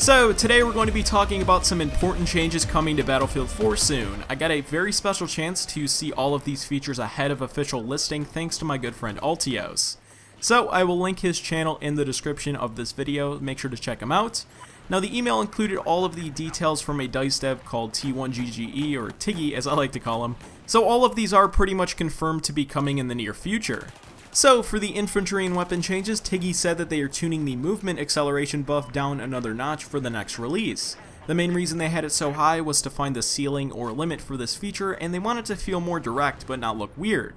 So today we're going to be talking about some important changes coming to Battlefield 4 soon. I got a very special chance to see all of these features ahead of official listing thanks to my good friend Althios. So I will link his channel in the description of this video, make sure to check him out. Now the email included all of the details from a DICE dev called T1GGE, or Tiggy as I like to call him, so all of these are pretty much confirmed to be coming in the near future. So for the infantry and weapon changes, Tiggy said that they are tuning the movement acceleration buff down another notch for the next release. The main reason they had it so high was to find the ceiling or limit for this feature, and they wanted to feel more direct but not look weird.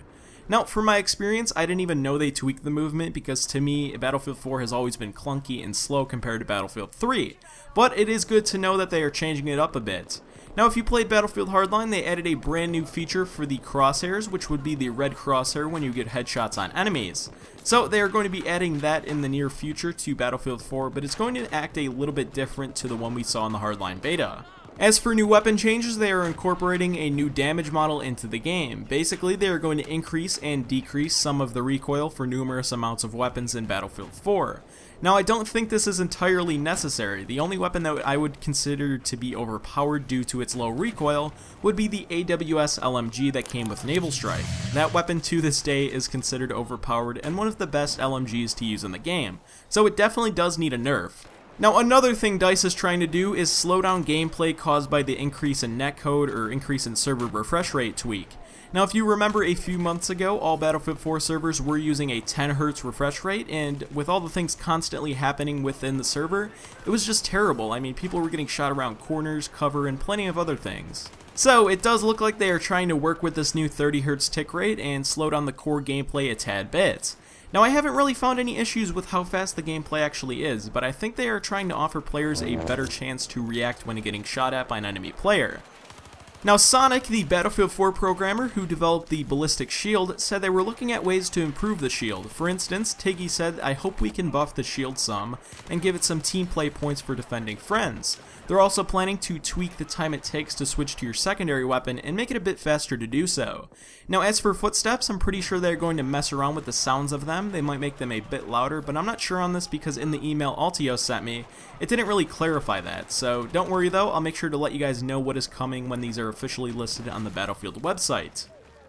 Now, from my experience, I didn't even know they tweaked the movement because to me, Battlefield 4 has always been clunky and slow compared to Battlefield 3, but it is good to know that they are changing it up a bit. Now, if you played Battlefield Hardline, they added a brand new feature for the crosshairs, which would be the red crosshair when you get headshots on enemies. So they are going to be adding that in the near future to Battlefield 4, but it's going to act a little bit different to the one we saw in the Hardline beta. As for new weapon changes, they are incorporating a new damage model into the game. Basically, they are going to increase and decrease some of the recoil for numerous amounts of weapons in Battlefield 4. Now, I don't think this is entirely necessary. The only weapon that I would consider to be overpowered due to its low recoil would be the AWS LMG that came with Naval Strike. That weapon to this day is considered overpowered and one of the best LMGs to use in the game, so it definitely does need a nerf. Now, another thing DICE is trying to do is slow down gameplay caused by the increase in netcode or increase in server refresh rate tweak. Now, if you remember a few months ago, all Battlefield 4 servers were using a 10 Hz refresh rate, and with all the things constantly happening within the server, it was just terrible. I mean, people were getting shot around corners, cover, and plenty of other things. So, it does look like they are trying to work with this new 30 Hz tick rate and slow down the core gameplay a tad bit. Now, I haven't really found any issues with how fast the gameplay actually is, but I think they are trying to offer players a better chance to react when getting shot at by an enemy player. Now, Sonic, the Battlefield 4 programmer who developed the ballistic shield, said they were looking at ways to improve the shield. For instance, Tiggy said, "I hope we can buff the shield some and give it some team play points for defending friends." They're also planning to tweak the time it takes to switch to your secondary weapon and make it a bit faster to do so. Now, as for footsteps, I'm pretty sure they're going to mess around with the sounds of them. They might make them a bit louder, but I'm not sure on this because in the email Althios sent me, it didn't really clarify that. So don't worry though, I'll make sure to let you guys know what is coming when these are officially listed on the Battlefield website.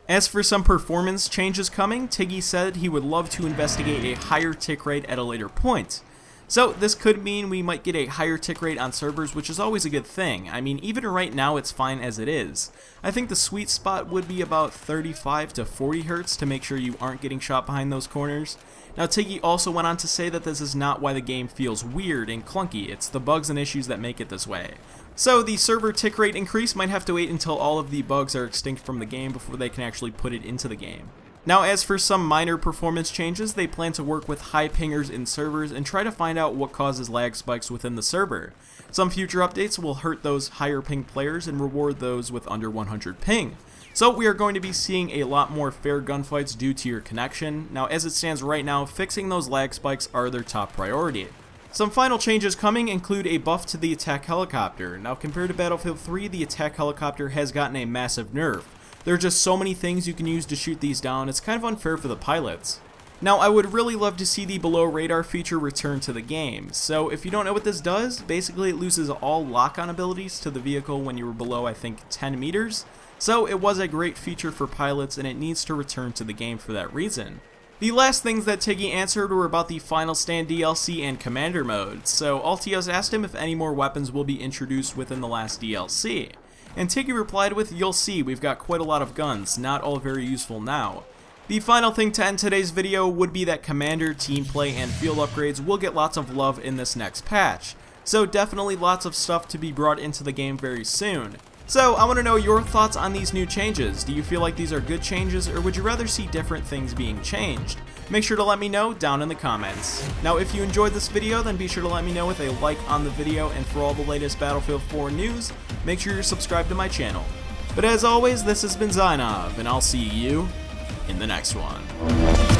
As for some performance changes coming, Tiggy said he would love to investigate a higher tick rate at a later point. So this could mean we might get a higher tick rate on servers, which is always a good thing. I mean, even right now it's fine as it is. I think the sweet spot would be about 35 to 40 Hz to make sure you aren't getting shot behind those corners. Now, Tiggy also went on to say that this is not why the game feels weird and clunky, it's the bugs and issues that make it this way. So the server tick rate increase might have to wait until all of the bugs are extinct from the game before they can actually put it into the game. Now, as for some minor performance changes, they plan to work with high pingers in servers and try to find out what causes lag spikes within the server. Some future updates will hurt those higher ping players and reward those with under 100 ping. So we are going to be seeing a lot more fair gunfights due to your connection. Now, as it stands right now, fixing those lag spikes are their top priority. Some final changes coming include a buff to the attack helicopter. Now, compared to Battlefield 3, the attack helicopter has gotten a massive nerf. There are just so many things you can use to shoot these down, it's kind of unfair for the pilots. Now, I would really love to see the below radar feature return to the game. So if you don't know what this does, basically it loses all lock-on abilities to the vehicle when you were below, I think, 10 meters. So it was a great feature for pilots and it needs to return to the game for that reason. The last things that Tiggy answered were about the Final Stand DLC and Commander mode. So Althios asked him if any more weapons will be introduced within the last DLC. And Tiggy replied with, "You'll see, we've got quite a lot of guns, not all very useful now." The final thing to end today's video would be that Commander, team play, and field upgrades will get lots of love in this next patch. So definitely lots of stuff to be brought into the game very soon. So I want to know your thoughts on these new changes. Do you feel like these are good changes, or would you rather see different things being changed? Make sure to let me know down in the comments. Now, if you enjoyed this video, then be sure to let me know with a like on the video, and for all the latest Battlefield 4 news, make sure you're subscribed to my channel. But as always, this has been Zainov, and I'll see you in the next one.